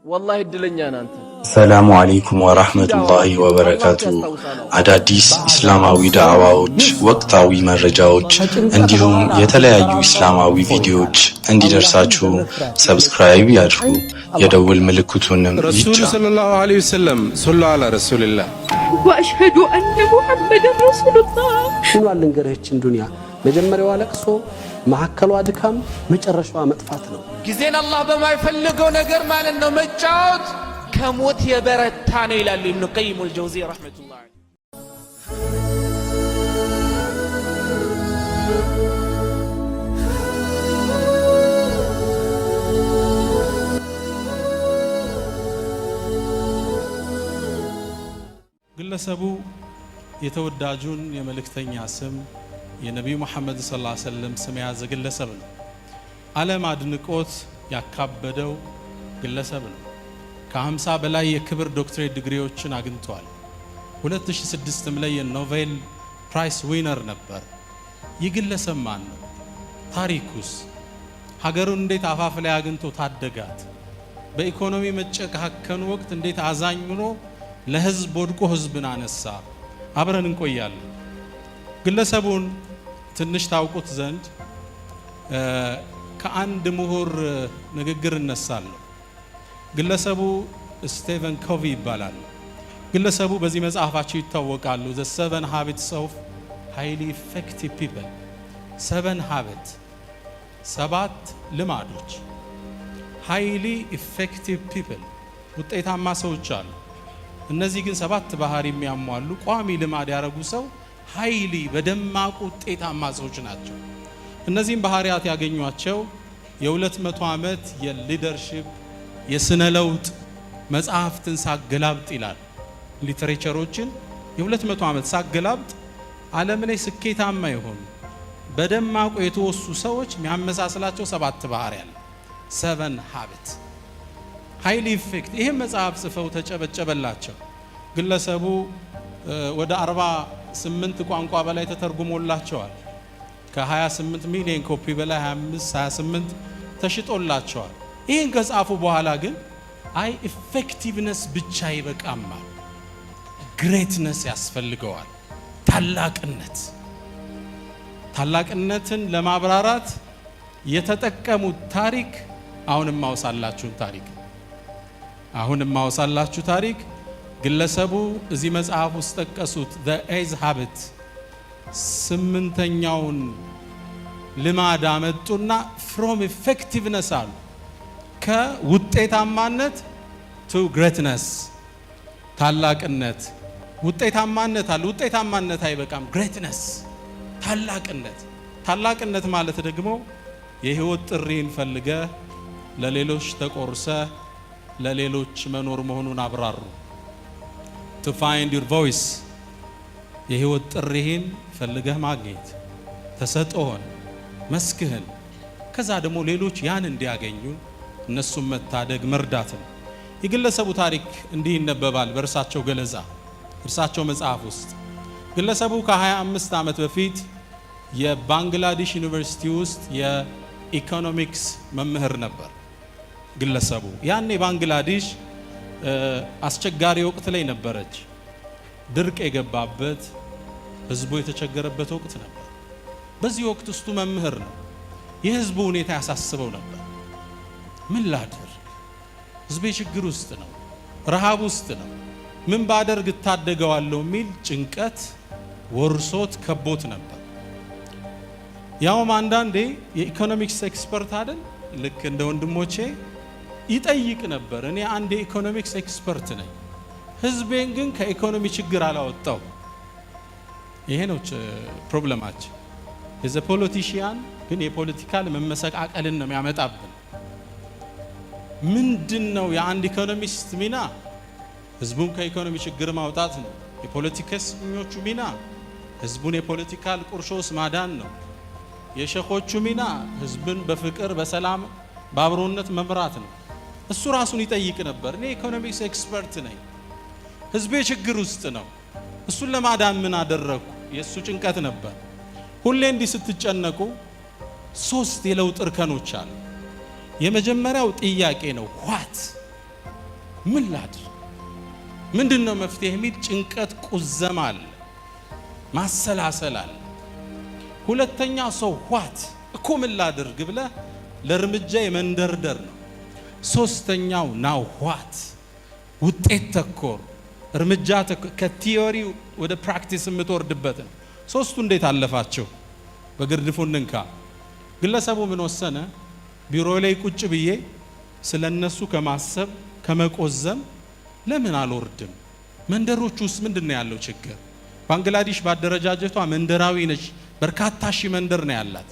والله እድለኛ ናንተ ሰላሙ አለይኩም ወራህመቱላሂ ወበረካቱ። አዳዲስ እስላማዊ ዳዕዋዎች፣ ወቅታዊ መረጃዎች እንዲሁም የተለያዩ እስላማዊ ቪዲዮዎች እንዲደርሳችሁ ሰብስክራይብ ያድርጉ፣ የደውል ምልክቱንም ረሱል ሰለላሁ ዐለይሂ ወሰለም ሶላ ዐላ ረሱልላህ ወአሽሀዱ አነ ሙሐመደን ረሱሉላህ። ሁሉ አልንገረችን ዱንያ መጀመሪያዋ ለቅሶ ማዕከሏ ድካም መጨረሻዋ መጥፋት ነው። ጊዜን አላህ በማይፈልገው ነገር ማለት ነው መጫወት ከሞት የበረታ ነው ይላል ኢብኑ ቀይም አልጀውዚ ረህመቱላህ ዐለይሂ። ግለሰቡ የተወዳጁን የመልእክተኛ ስም የነቢዩ መሐመድ ሰለላሁ ዐለይሂ ወሰለም ስም የያዘ ግለሰብ ነው። ዓለም አድንቆት ያካበደው ግለሰብ ነው። ከ50 በላይ የክብር ዶክትሬት ዲግሪዎችን አግኝቷል። 2006 ላይ የኖቤል ፕራይስ ዊነር ነበር። ይህ ግለሰብ ማን ነው? ታሪኩስ? ሀገሩን እንዴት አፋፍ ላይ አግኝቶ ታደጋት? በኢኮኖሚ መጨካከኑ ወቅት እንዴት አዛኝ ሆኖ ለህዝብ ወድቆ ህዝብን አነሳ? አብረን እንቆያለን። ግለሰቡን ትንሽ ታውቁት ዘንድ ከአንድ ምሁር ንግግር እነሳለሁ። ግለሰቡ ስቲቨን ኮቪ ይባላል። ግለሰቡ በዚህ መጽሐፋቸው ይታወቃሉ። The 7 Habits of Highly Effective People 7 Habits 7 ልማዶች Highly Effective People ውጤታማ ሰዎች አሉ። እነዚህ ግን 7 ባህሪ የሚያሟሉ ቋሚ ልማድ ያደረጉ ሰው ሃይሊ በደማቁ ውጤታማ ሰዎች ናቸው። እነዚህም ባህሪያት ያገኟቸው የ200 ዓመት የሊደርሺፕ የስነ ለውጥ መጽሐፍትን ሳገላብጥ ይላል። ሊተሬቸሮችን የ200 ዓመት ሳገላብጥ ዓለም ላይ ስኬታማ የሆኑ በደማቁ የተወሱ ሰዎች የሚያመሳስላቸው 7 ባህሪ አለ። 7 Habits ሃይሊ ኢፌክት። ይሄን መጽሐፍ ጽፈው ተጨበጨበላቸው። ግለሰቡ ወደ 48 ቋንቋ በላይ ተተርጉሞላቸዋል። ከ28 ሚሊዮን ኮፒ በላይ 28 ተሽጦላቸዋል። ይህን ከጻፉ በኋላ ግን አይ ኢፌክቲቭነስ ብቻ ይበቃማል፣ ግሬትነስ ያስፈልገዋል። ታላቅነትን ለማብራራት የተጠቀሙት ታሪክ አሁንም ማውሳላችሁ ታሪክ ግለሰቡ እዚህ መጽሐፍ ውስጥ ጠቀሱት the 8th habit 8ኛውን ልማድ አመጡና from effectiveness አሉ ከውጤታማነት to greatness ታላቅነት። ውጤታማነት አለ፣ ውጤታማነት አይበቃም፣ greatness ታላቅነት ማለት ደግሞ የህይወት ጥሪን ፈልገ ለሌሎች ተቆርሰ ለሌሎች መኖር መሆኑን አብራሩ። to find your voice የህይወት ጥሪህን ፈልገህ ማግኘት፣ ተሰጥኦህን፣ መስክህን፣ ከዛ ደግሞ ሌሎች ያን እንዲያገኙ እነሱም መታደግ መርዳት ነው። የግለሰቡ ታሪክ እንዲህ ይነበባል በእርሳቸው ገለጻ፣ እርሳቸው መጽሐፍ ውስጥ። ግለሰቡ ከ25 ዓመት በፊት የባንግላዴሽ ዩኒቨርሲቲ ውስጥ የኢኮኖሚክስ መምህር ነበር። ግለሰቡ ያኔ ባንግላዴሽ አስቸጋሪ ወቅት ላይ ነበረች። ድርቅ የገባበት ህዝቡ የተቸገረበት ወቅት ነበር። በዚህ ወቅት ውስጡ መምህር ነው። የህዝቡ ሁኔታ ያሳስበው ነበር። ምን ላድርግ? ህዝቤ ችግር ውስጥ ነው፣ ረሃብ ውስጥ ነው፣ ምን ባደርግ እታደገዋለሁ የሚል ጭንቀት ወርሶት ከቦት ነበር። ያውም አንዳንዴ የኢኮኖሚክስ ኤክስፐርት አይደል ልክ እንደ ወንድሞቼ ይጠይቅ ነበር። እኔ አንድ የኢኮኖሚክስ ኤክስፐርት ነኝ፣ ህዝቤን ግን ከኢኮኖሚ ችግር አላወጣው። ይሄ ነው ፕሮብሌማችን። የዘ ፖለቲሽያን ግን የፖለቲካል መመሰቃቀልን ነው የሚያመጣብን። ምንድነው የአንድ ኢኮኖሚስት ሚና? ህዝቡን ከኢኮኖሚ ችግር ማውጣት ነው። የፖለቲከኞቹ ሚና ህዝቡን የፖለቲካል ቁርሾስ ማዳን ነው። የሸኾቹ ሚና ህዝብን በፍቅር በሰላም በአብሮነት መምራት ነው። እሱ ራሱን ይጠይቅ ነበር። እኔ ኢኮኖሚክስ ኤክስፐርት ነኝ፣ ህዝቤ ችግር ውስጥ ነው፣ እሱን ለማዳን ምን አደረኩ? የእሱ ጭንቀት ነበር። ሁሌ እንዲህ ስትጨነቁ 3 የለውጥ እርከኖች አሉ። የመጀመሪያው ጥያቄ ነው። ምን ላድርግ? ምንድነው መፍትሄ የሚል ጭንቀት ቁዘማ አለ፣ ማሰላሰል አለ። ሁለተኛ ሰው ዋት እኮ ምን ላድርግ ብለህ ለእርምጃ የመንደርደር ነው። ሶስተኛው ናው ዋት ውጤት ተኮር እርምጃ ከቲዮሪ ወደ ፕራክቲስ የምትወርድበት ነው። ሶስቱ እንዴት አለፋቸው? በግርድፉ እንንካ። ግለሰቡ ምን ወሰነ? ቢሮ ላይ ቁጭ ብዬ ስለነሱ ከማሰብ ከመቆዘም ለምን አልወርድም? መንደሮች ውስጥ ምንድነው ያለው ችግር? ባንግላዴሽ ባደረጃጀቷ መንደራዊ ነች። በርካታ ሺህ መንደር ነው ያላት።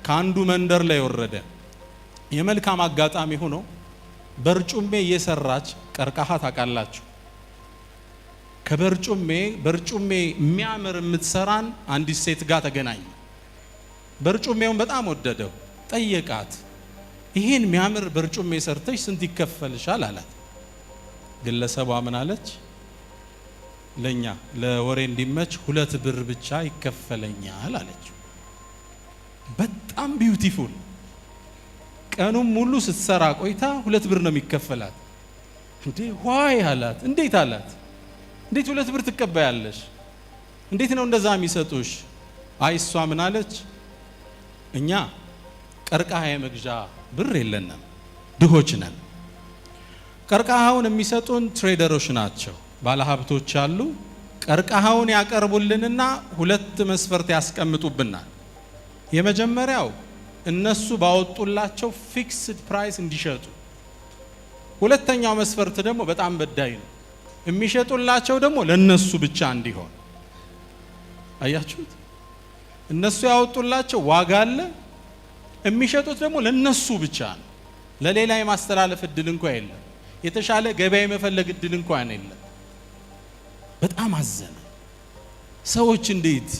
ከአንዱ መንደር ላይ ወረደ። የመልካም አጋጣሚ ሆኖ በርጩሜ እየሰራች ቀርቃሃ ታውቃላችሁ። ከበርጩሜ የሚያምር የምትሰራን አንዲት ሴት ጋር ተገናኘ። በርጩሜውን በጣም ወደደው። ጠየቃት፣ ይሄን የሚያምር በርጩሜ ሰርተሽ ስንት ይከፈልሻል አላት። ግለሰቧ ምን አለች? ለኛ ለወሬ እንዲመች 2 ብር ብቻ ይከፈለኛል አለች። በጣም ቢዩቲፉል። ቀኑን ሙሉ ስትሰራ ቆይታ 2 ብር ነው የሚከፈላት። እንዴ ዋይ አላት። እንዴት አላት? እንዴት 2 ብር ትቀበያለሽ? እንዴት ነው እንደዛ የሚሰጡሽ? አይ እሷ ምን አለች? እኛ ቀርቃሃ የመግዣ ብር የለንም፣ ድሆች ነን። ቀርቃሃውን የሚሰጡን ትሬደሮች ናቸው፣ ባለሀብቶች አሉ። ቀርቃሃውን ያቀርቡልንና 2 መስፈርት ያስቀምጡብናል። የመጀመሪያው እነሱ ባወጡላቸው ፊክስድ ፕራይስ እንዲሸጡ። ሁለተኛው መስፈርት ደግሞ በጣም በዳይ ነው፣ የሚሸጡላቸው ደግሞ ለነሱ ብቻ እንዲሆን። አያችሁት? እነሱ ያወጡላቸው ዋጋ አለ፣ የሚሸጡት ደግሞ ለነሱ ብቻ ነው። ለሌላ የማስተላለፍ እድል እንኳን የለም። የተሻለ ገበያ የመፈለግ እድል እንኳን የለም። በጣም አዘነ። ሰዎች እንዴት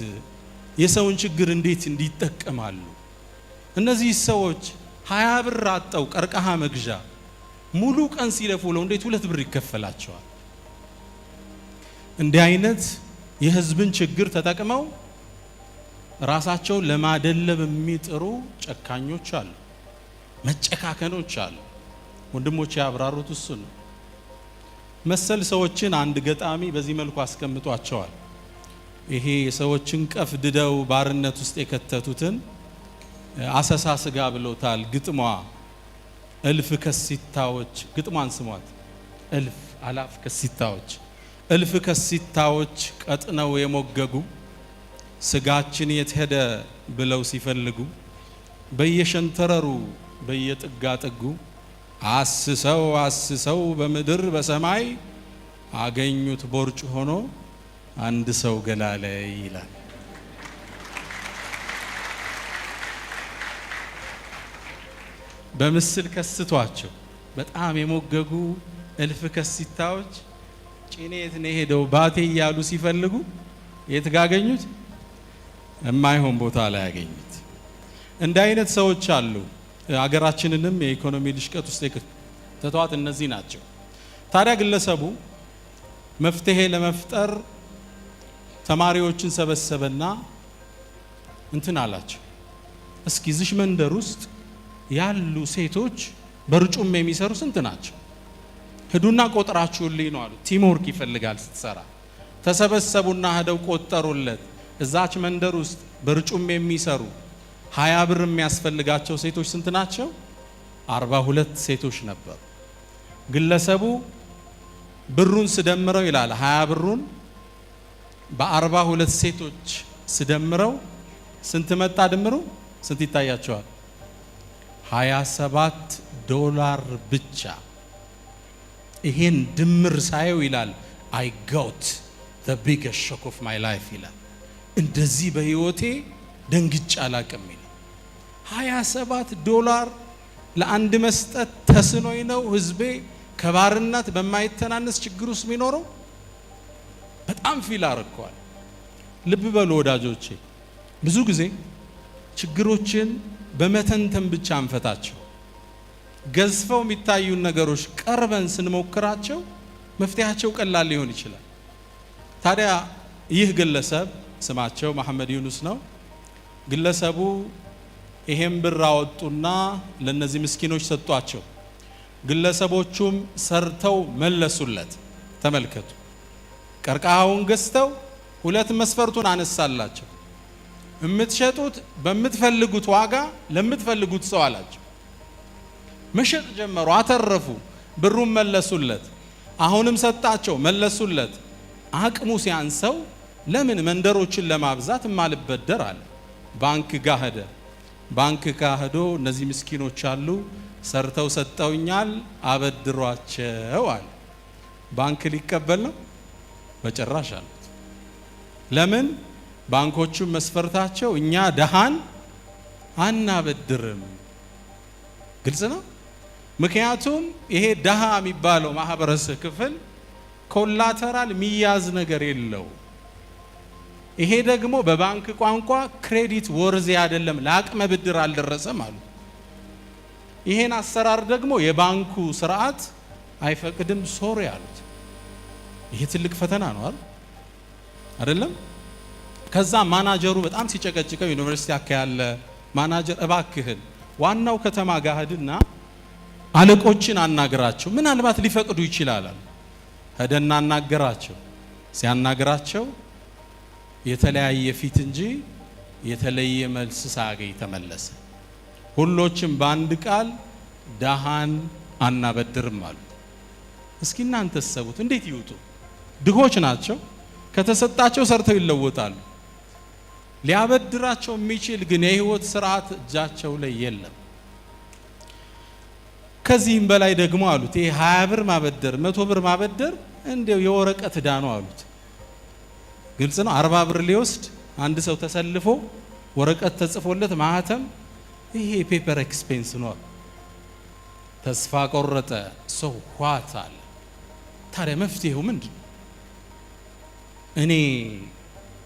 የሰውን ችግር እንዴት እንዲጠቀማሉ? እነዚህ ሰዎች 20 ብር አጣው ቀርቃሃ መግዣ ሙሉ ቀን ሲለፉ ነው እንዴት 2 ብር ይከፈላቸዋል? እንዲህ አይነት የህዝብን ችግር ተጠቅመው ራሳቸውን ለማደለብ የሚጥሩ ጨካኞች አሉ፣ መጨካከኖች አሉ። ወንድሞች ያብራሩት እሱ ነው። መሰል ሰዎችን አንድ ገጣሚ በዚህ መልኩ አስቀምጧቸዋል። ይሄ የሰዎችን ቀፍድደው ባርነት ውስጥ የከተቱትን አሰሳ ስጋ ብለውታል። ግጥሟ እልፍ ከሲታዎች፣ ግጥሟን ስሟት። እልፍ አላፍ ከሲታዎች፣ እልፍ ከሲታዎች ቀጥነው የሞገጉ ስጋችን የት ሄደ ብለው ሲፈልጉ በየሸንተረሩ በየጥጋ ጥጉ አስሰው አስሰው በምድር በሰማይ አገኙት ቦርጭ ሆኖ አንድ ሰው ገላለይ ይላል። በምስል ከስቷቸው በጣም የሞገጉ እልፍ ከሲታዎች ጭኔ የት ነው ሄደው ባቴ እያሉ ሲፈልጉ የት ጋገኙት? የማይሆን ቦታ ላይ ያገኙት። እንደ አይነት ሰዎች አሉ። አገራችንንም የኢኮኖሚ ልሽቀት ውስጥ የተቷት እነዚህ ናቸው። ታዲያ ግለሰቡ መፍትሄ ለመፍጠር ተማሪዎችን ሰበሰበና እንትን አላቸው፣ እስኪ እዚህ መንደር ውስጥ ያሉ ሴቶች በርጩም የሚሰሩ ስንት ናቸው? ሄዱና ቆጥራችሁልኝ ነው አሉ። ቲም ወርክ ይፈልጋል ስትሰራ። ተሰበሰቡና ሄደው ቆጠሩለት። እዛች መንደር ውስጥ በርጩም የሚሰሩ 20 ብር የሚያስፈልጋቸው ሴቶች ስንት ናቸው? 42 ሴቶች ነበሩ። ግለሰቡ ብሩን ስደምረው ይላል 20 ብሩን በ42 ሴቶች ስደምረው ስንት መጣ? ድምሩ ስንት ይታያቸዋል? $27 ብቻ። ይሄን ድምር ሳየው ይላል I got the biggest shock of my life ይላል። እንደዚህ በህይወቴ ደንግጬ አላቅም ይላል። $27 ለአንድ መስጠት ተስኖኝ ነው ህዝቤ ከባርነት በማይተናነስ ችግር ውስጥ የሚኖረው። በጣም ፊል አርኳል። ልብ በሉ ወዳጆቼ፣ ብዙ ጊዜ ችግሮችን በመተንተን ብቻ አንፈታቸው። ገዝፈው የሚታዩን ነገሮች ቀርበን ስንሞክራቸው መፍትሄያቸው ቀላል ሊሆን ይችላል። ታዲያ ይህ ግለሰብ ስማቸው መሐመድ ዩኑስ ነው። ግለሰቡ ይሄን ብር አወጡና ለነዚህ ምስኪኖች ሰጧቸው። ግለሰቦቹም ሰርተው መለሱለት። ተመልከቱ፣ ቀርቃሃውን ገዝተው ሁለት መስፈርቱን አነሳላቸው። የምትሸጡት በምትፈልጉት ዋጋ ለምትፈልጉት ሰው አላቸው። መሸጥ ጀመሩ፣ አተረፉ። ብሩን መለሱለት። አሁንም ሰጣቸው፣ መለሱለት። አቅሙ ሲያንሰው ለምን መንደሮችን ለማብዛት ማልበደር አለ። ባንክ ጋር ሄደ። ባንክ ጋር ሄዶ እነዚህ ምስኪኖች አሉ ሰርተው ሰጠውኛል አበድሯቸው አለ። ባንክ ሊቀበል ነው? በጭራሽ አሉት። ለምን? ባንኮቹ መስፈርታቸው እኛ ደሃን አናበድርም። ግልጽ ነው። ምክንያቱም ይሄ ደሃ የሚባለው ማህበረሰብ ክፍል ኮላተራል ሚያዝ ነገር የለው። ይሄ ደግሞ በባንክ ቋንቋ ክሬዲት ወርዝ አይደለም፣ ለአቅመ ብድር አልደረሰም አሉ። ይሄን አሰራር ደግሞ የባንኩ ስርዓት አይፈቅድም ሶሪ አሉት። ይሄ ትልቅ ፈተና ነው አይደለም? ከዛ ማናጀሩ በጣም ሲጨቀጭቀው ዩኒቨርሲቲ ያለ ማናጀር እባክህን ዋናው ከተማ ጋር ሄድና አለቆችን አናግራቸው ምናልባት ሊፈቅዱ ይችላል። ሄደና አናገራቸው። ሲያናግራቸው የተለያየ ፊት እንጂ የተለየ መልስ ሳያገኝ ተመለሰ። ሁሎችም በአንድ ቃል ደሃን አናበድርም አሉ። እስኪ እናንተ ተሰቡት፣ እንዴት ይውጡ? ድሆች ናቸው። ከተሰጣቸው ሰርተው ይለወጣሉ። ሊያበድራቸው የሚችል ግን የህይወት ስርዓት እጃቸው ላይ የለም። ከዚህም በላይ ደግሞ አሉት ይሄ 20 ብር ማበደር 100 ብር ማበደር እንደው የወረቀት ዕዳ ነው አሉት። ግልጽ ነው። 40 ብር ሊወስድ አንድ ሰው ተሰልፎ ወረቀት ተጽፎለት ማህተም ይሄ ፔፐር ኤክስፔንስ ነው። ተስፋ ቆረጠ። ሰው ኋታል። ታዲያ መፍትሄው ምንድን ነው? እኔ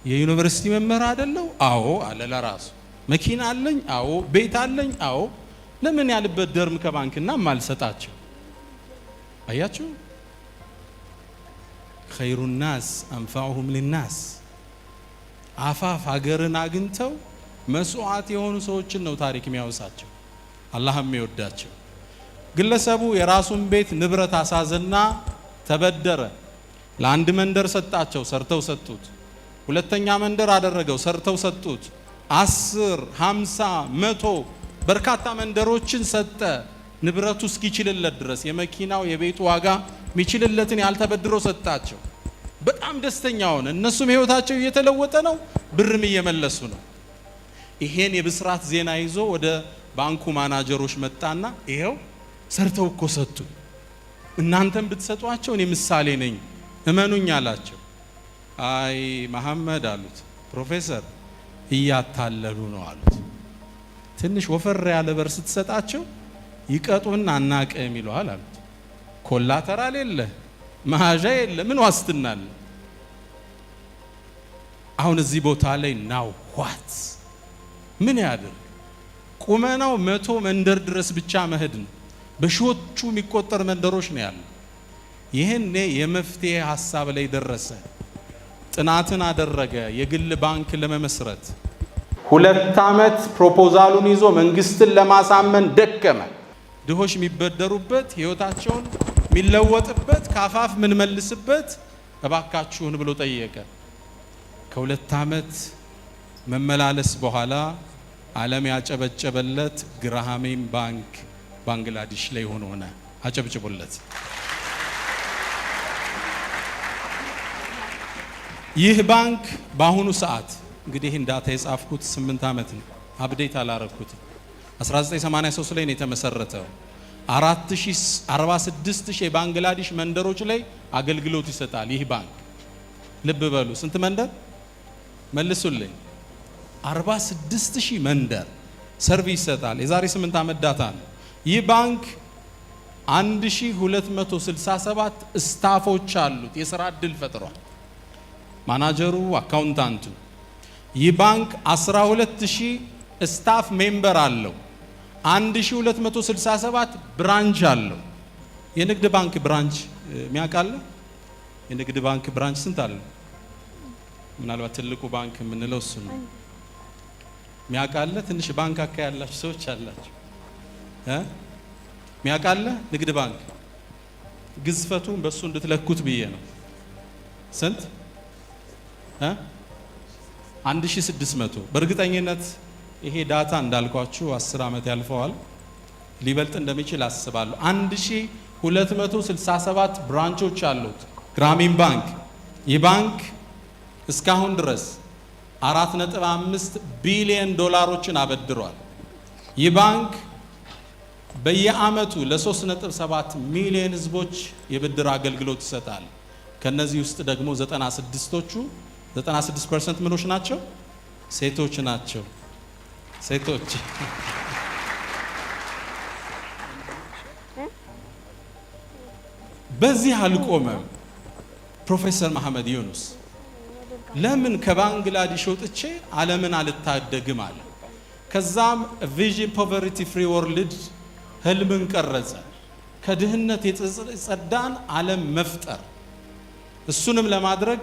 የዩኒቨርሲቲ መምህር አይደለው? አዎ አለ ለራሱ። መኪና አለኝ? አዎ። ቤት አለኝ? አዎ። ለምን ያልበደርም ከባንክና ማልሰጣቸው? አያችሁ፣ خير الناس انفعهم للناس። አፋፍ ሀገርን አግኝተው መስዋዕት የሆኑ ሰዎችን ነው ታሪክ የሚያወሳቸው፣ አላህም የሚወዳቸው። ግለሰቡ የራሱን ቤት ንብረት አሳዘና ተበደረ። ለአንድ መንደር ሰጣቸው፣ ሰርተው ሰጡት። ሁለተኛ መንደር አደረገው፣ ሰርተው ሰጡት። 10 50 100 በርካታ መንደሮችን ሰጠ። ንብረቱ እስኪችልለት ድረስ የመኪናው የቤቱ ዋጋ ሚችልለትን ያልተበድሮ ሰጣቸው። በጣም ደስተኛ ሆነ። እነሱም ህይወታቸው እየተለወጠ ነው፣ ብርም እየመለሱ ነው። ይሄን የብስራት ዜና ይዞ ወደ ባንኩ ማናጀሮች መጣና ይሄው ሰርተው እኮ ሰጡ፣ እናንተም ብትሰጧቸው እኔ ምሳሌ ነኝ እመኑኝ አላቸው። አይ መሐመድ አሉት፣ ፕሮፌሰር እያታለሉ ነው አሉት። ትንሽ ወፈር ያለ በር ስትሰጣቸው ይቀጡና አናቀም ይለዋል አሉት። ኮላተራል የለ መያዣ የለ ምን ዋስትና አለ? አሁን እዚህ ቦታ ላይ ናው ዋት ምን ያድርግ? ቁመናው 100 መንደር ድረስ ብቻ መሄድ ነው። በሺዎቹ የሚቆጠር መንደሮች ነው ያለው። ይሄኔ የመፍትሄ ሐሳብ ላይ ደረሰ። ጥናትን አደረገ። የግል ባንክ ለመመስረት 2 ዓመት ፕሮፖዛሉን ይዞ መንግስትን ለማሳመን ደከመ። ድሆች የሚበደሩበት ህይወታቸውን የሚለወጥበት ካፋፍ ምን መልስበት እባካችሁን ብሎ ጠየቀ። ከ2 ዓመት መመላለስ በኋላ ዓለም ያጨበጨበለት ግራሃሜን ባንክ ባንግላዴሽ ላይ ሆነ። አጨብጭቡለት። ይህ ባንክ በአሁኑ ሰዓት እንግዲህ እንዳታ የጻፍኩት 8 ዓመት ነው። አፕዴት አላረኩት። 1983 ላይ ነው የተመሰረተው። 46000 የባንግላዴሽ መንደሮች ላይ አገልግሎት ይሰጣል ይህ ባንክ። ልብ በሉ፣ ስንት መንደር መልሱልኝ? 46000 መንደር ሰርቪስ ይሰጣል። የዛሬ 8 ዓመት ዳታ ነው። ይህ ባንክ 1267 ስታፎች አሉት። የሥራ ዕድል ፈጥሯል። ማናጀሩ፣ አካውንታንቱ። ይህ ባንክ 12000 ስታፍ ሜምበር አለው። 1267 ብራንች አለው። የንግድ ባንክ ብራንች የሚያውቃለ? የንግድ ባንክ ብራንች ስንት አለው? ምናልባት ትልቁ ባንክ የምንለው እሱ ነው። የሚያውቃለ? ትንሽ ባንክ አካ ያላችሁ ሰዎች አላችሁ። ሚያቃለ ንግድ ባንክ ግዝፈቱን በሱ እንድትለኩት ብዬ ነው። ስንት 1600 በእርግጠኝነት ይሄ ዳታ እንዳልኳችሁ 10 ዓመት ያልፈዋል ሊበልጥ እንደሚችል አስባለሁ። 1267 ብራንቾች አሉት ግራሚን ባንክ። ይህ ባንክ እስካሁን ድረስ 4.5 ቢሊዮን ዶላሮችን አበድሯል። ይህ ባንክ በየአመቱ ለ3.7 ሚሊዮን ህዝቦች የብድር አገልግሎት ይሰጣል። ከነዚህ ውስጥ ደግሞ 96% ምኖች ናቸው? ሴቶች ናቸው። ሴቶች በዚህ አልቆመም። ፕሮፌሰር መሐመድ ዩኑስ ለምን ከባንግላዴሽ ወጥቼ ዓለምን አልታደግም አለ። ከዛም ቪዥን ፖቨርቲ ፍሪ ወርልድ ህልምን ቀረጸ። ከድህነት የጸዳን ዓለም መፍጠር። እሱንም ለማድረግ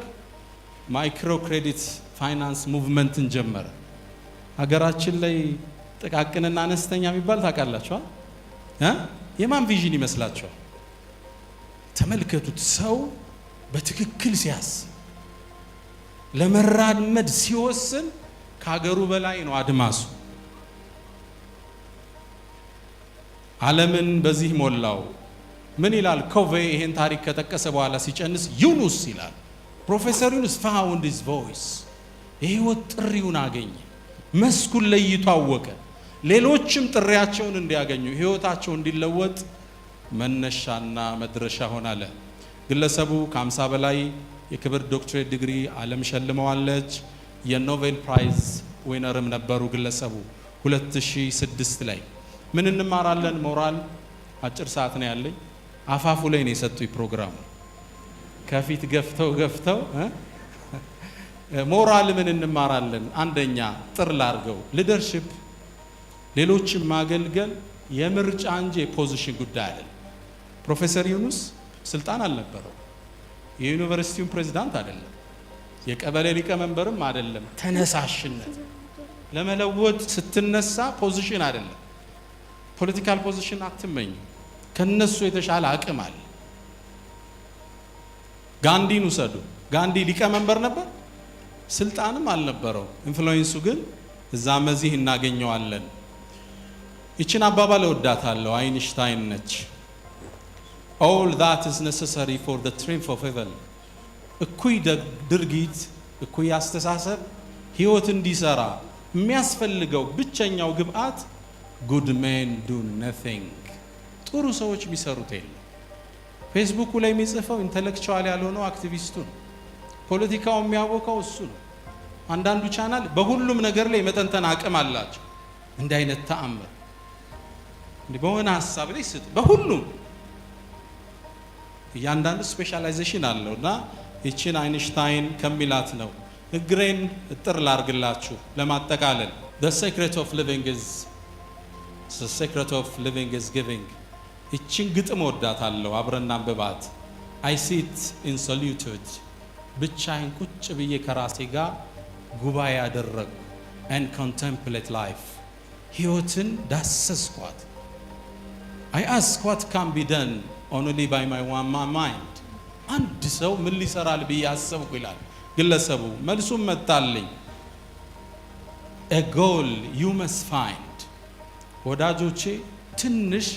ማይክሮ ክሬዲት ፋይናንስ ሙቭመንትን ጀመረ። ሀገራችን ላይ ጥቃቅንና አነስተኛ የሚባል ታውቃላችኋል? የማን ቪዥን ይመስላችኋል? ተመልከቱት። ሰው በትክክል ሲያስብ ለመራመድ ሲወስን ከሀገሩ በላይ ነው አድማሱ። ዓለምን በዚህ ሞላው። ምን ይላል ኮቬ? ይሄን ታሪክ ከጠቀሰ በኋላ ሲጨንስ ዩኑስ ይላል። ፕሮፌሰር ዩኑስ found his voice የህይወት ጥሪውን አገኘ። መስኩን ለይቶ አወቀ። ሌሎችም ጥሪያቸውን እንዲያገኙ ህይወታቸው እንዲለወጥ መነሻና መድረሻ ሆናለ። ግለሰቡ ከ50 በላይ የክብር ዶክትሬት ዲግሪ ዓለም ሸልመዋለች። የኖቤል ፕራይዝ ዊነርም ነበሩ ግለሰቡ 2006 ላይ። ምን እንማራለን? ሞራል አጭር ሰዓት ነው ያለኝ። አፋፉ ላይ ነው የሰጡኝ ፕሮግራሙ። ከፊት ገፍተው ሞራል ምን እንማራለን? አንደኛ ጥር ላርገው ሊደርሺፕ ሌሎችን ማገልገል የምርጫ እንጂ የፖዚሽን ጉዳይ አይደለም። ፕሮፌሰር ዩኑስ ስልጣን አልነበረው። የዩኒቨርሲቲውን ፕሬዝዳንት አይደለም፣ የቀበሌ ሊቀመንበርም አይደለም። ተነሳሽነት ለመለወጥ ስትነሳ ፖዚሽን አይደለም፣ ፖለቲካል ፖዚሽን አትመኝ። ከነሱ የተሻለ አቅም አለ። ጋንዲን ውሰዱ። ጋንዲ ሊቀመንበር ነበር፣ ስልጣንም አልነበረው። ኢንፍሉዌንሱ ግን እዛም እዚህ እናገኘዋለን። ይችን አባባል እወዳታለሁ፣ አይንሽታይን ነች። all that is necessary for the triumph of evil እኩይ ድርጊት፣ እኩይ አስተሳሰብ ህይወት እንዲሰራ የሚያስፈልገው ብቸኛው ግብአት good men do nothing ጥሩ ሰዎች የሚሰሩት የለም። ፌስቡክ ላይ የሚጽፈው ኢንተሌክቹዋል ያልሆነው አክቲቪስቱ ነው። ፖለቲካው የሚያወቀው እሱ ነው። አንዳንዱ ቻናል በሁሉም ነገር ላይ መተንተን አቅም አላቸው። እንዲህ አይነት ተአምር እንዲህ በሆነ ሐሳብ ላይ ስጥ በሁሉም እያንዳንዱ ስፔሻላይዜሽን አለውና ይችን አይንሽታይን ከሚላት ነው። እግሬን እጥር ላርግላችሁ ለማጠቃለል the secret of living is giving ይችን ግጥም ወዳታለሁ። አብረና አንብባት። I sit in solitude ብቻዬን ቁጭ ብዬ ከራሴ ጋር ጉባኤ ያደረኩ and contemplate life ህይወትን ዳሰስኳት። I ask what can be done only by my mind አንድ ሰው ምን ሊሰራል ብዬ አሰብኩ ይላል ግለሰቡ። መልሱም መጣልኝ a goal you must find ወዳጆቼ ትንሽ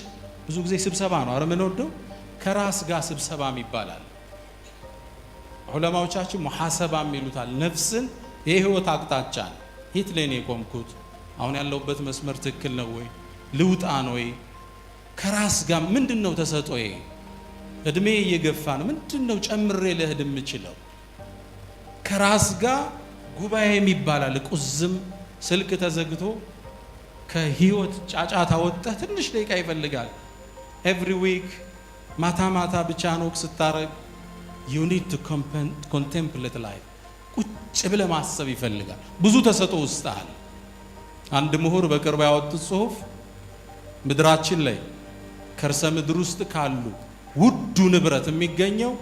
ብዙ ጊዜ ስብሰባ ነው አረ ምን ወደው ከራስ ጋር ስብሰባም ይባላል። ዑለማዎቻችን ሙሐሰባም ይሉታል። ነፍስን የህይወት አቅጣጫን የት ላይ ነው የቆምኩት? አሁን ያለሁበት መስመር ትክክል ነው ወይ? ልውጣ ነው ወይ? ከራስ ጋር ምንድነው ተሰጦዬ? እድሜ እየገፋ ነው፣ ምንድነው ጨምሬ ለህድ የምችለው? ከራስ ጋር ጉባኤም ይባላል። ቁዝም ስልክ ተዘግቶ ከህይወት ጫጫታ ወጥተህ ትንሽ ደቂቃ ይፈልጋል። every week ማታ ማታ ብቻ ነው ስታረግ you need to contemplate life ቁጭ ብለህ ማሰብ ይፈልጋል። ብዙ ተሰጦ ውስጣል። አንድ ምሁር በቅርቡ ያወጡት ጽሁፍ ምድራችን ላይ ከርሰ ምድር ውስጥ ካሉ ውዱ ንብረት የሚገኘው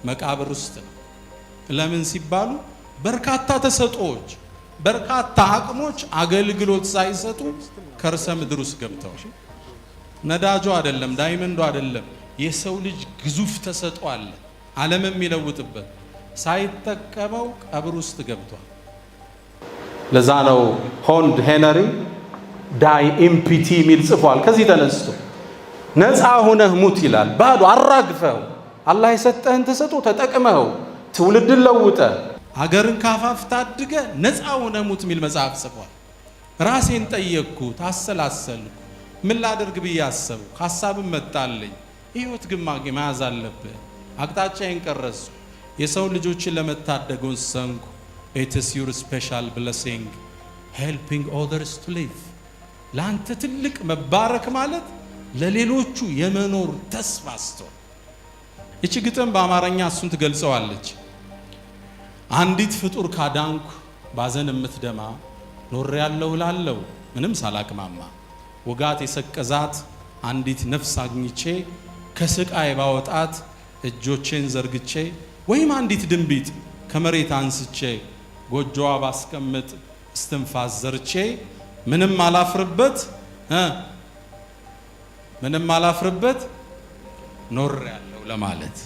መቃብር ውስጥ ነው። ለምን ሲባሉ በርካታ ተሰጦች በርካታ አቅሞች አገልግሎት ሳይሰጡ ከርሰ ምድር ውስጥ ገብተዋል። ነዳጁ አይደለም፣ ዳይመንዱ አይደለም። የሰው ልጅ ግዙፍ ተሰጥኦ አለ ዓለም የሚለውጥበት ሳይጠቀመው ቀብር ውስጥ ገብቷል። ለዛ ነው ሆንድ ሄነሪ ዳይ ኢምፒቲ ሚል ጽፏል። ከዚህ ተነስቶ ነፃ ሆነህ ሙት ይላል። ባዶ አራግፈው አላህ የሰጠህን ተሰጥኦ ተጠቅመው ትውልድን ለውጠ አገርን ካፋፍ ታድገ ነፃ ሆነህ ሙት ሚል መጽሐፍ ጽፏል። ራሴን ጠየቅኩት፣ አሰላሰልኩ፣ ምን ላደርግ ብዬ አሰብኩ። ሐሳብም መጣልኝ። ህይወት ግን መያዝ አለብህ። አቅጣጫዬን ቀረጽኩ። የሰው ልጆችን ለመታደግ ወሰንኩ። it is your special blessing helping others to live ላንተ ትልቅ መባረክ ማለት ለሌሎቹ የመኖር ተስፋ አስተው። እቺ ግጥም በአማርኛ እሱን ትገልጸዋለች። አንዲት ፍጡር ካዳንኩ ባዘን የምትደማ ኖር ያለው ላለው ምንም ሳላቅማማ ወጋት የሰቀዛት አንዲት ነፍስ አግኝቼ ከስቃይ ባወጣት እጆቼን ዘርግቼ ወይም አንዲት ድንቢጥ ከመሬት አንስቼ ጎጆዋ ባስቀምጥ እስትንፋስ ዘርቼ ምንም አላፍርበት ኖር ያለው ለማለት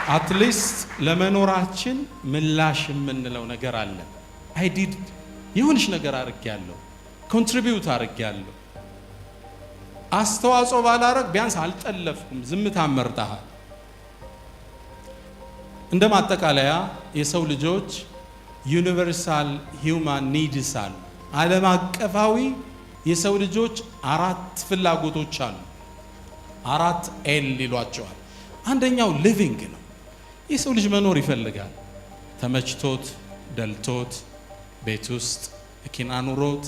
አትሊስት ለመኖራችን ምላሽ የምንለው ነገር አለ። አይ ዲድ የሆነች ነገር አድርጌያለሁ፣ ኮንትሪቢዩት አድርጌያለሁ። አስተዋጽኦ ባላረግ ቢያንስ አልጠለፍኩም፣ ዝምታ መርጠሃል። እንደ ማጠቃለያ የሰው ልጆች ዩኒቨርሳል ሂውማን ኒድስ አሉ። ዓለም አቀፋዊ የሰው ልጆች 4 ፍላጎቶች አሉ። 4 ኤል ይሏቸዋል። አንደኛው ሊቪንግ ነው። የሰው ልጅ መኖር ይፈልጋል። ተመችቶት ደልቶት ቤት ውስጥ መኪና ኑሮት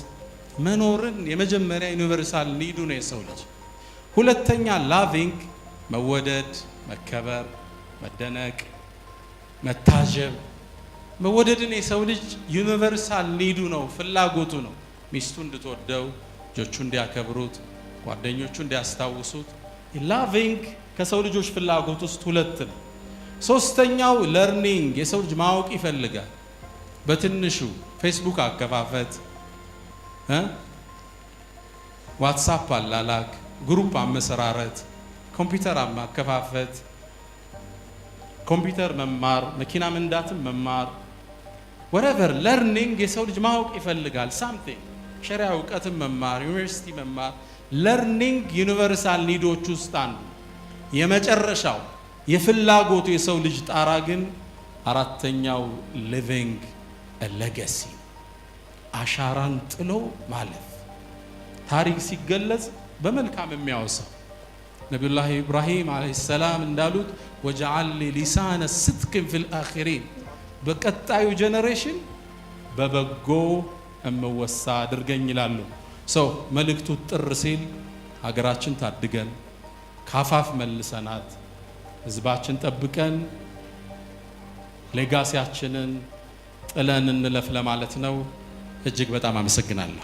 መኖርን የመጀመሪያ ዩኒቨርሳል ኒዱ ነው የሰው ልጅ። ሁለተኛ ላቪንግ፣ መወደድ፣ መከበር፣ መደነቅ፣ መታጀብ። መወደድን የሰው ልጅ ዩኒቨርሳል ኒዱ ነው፣ ፍላጎቱ ነው። ሚስቱ እንድትወደው፣ ልጆቹ እንዲያከብሩት፣ ጓደኞቹ እንዲያስታውሱት። ላቪንግ ከሰው ልጆች ፍላጎት ውስጥ 2 ነው። ሶስተኛው ለርኒንግ፣ የሰው ልጅ ማወቅ ይፈልጋል። በትንሹ ፌስቡክ አከፋፈት፣ ዋትሳፕ አላላክ፣ ግሩፕ አመሰራረት፣ ኮምፒውተር ማከፋፈት፣ ኮምፒውተር መማር፣ መኪና መንዳትም መማር፣ whatever learning የሰው ልጅ ማወቅ ይፈልጋል። something ሸሪዓ እውቀትም መማር፣ ዩኒቨርሲቲ መማር፣ learning ዩኒቨርሳል ኒዶች ውስጥ አንዱ። የመጨረሻው የፍላጎቱ የሰው ልጅ ጣራ ግን 4ኛው living a legacy አሻራን ጥሎ ማለፍ። ታሪክ ሲገለጽ በመልካም የሚያወሳው ነብዩላህ ኢብራሂም አለይሂ ሰላም እንዳሉት ወጀዐል ሊሳነ ስድቅን ፊል አኺሪን፣ በቀጣዩ ጄኔሬሽን በበጎ እመወሳ አድርገኝ ይላሉ። ሰው መልእክቱ ጥር ሲል ሀገራችን ታድገን ካፋፍ መልሰናት ህዝባችን ጠብቀን ሌጋሲያችንን ጥለን እንለፍ ለማለት ነው። እጅግ በጣም አመሰግናለሁ።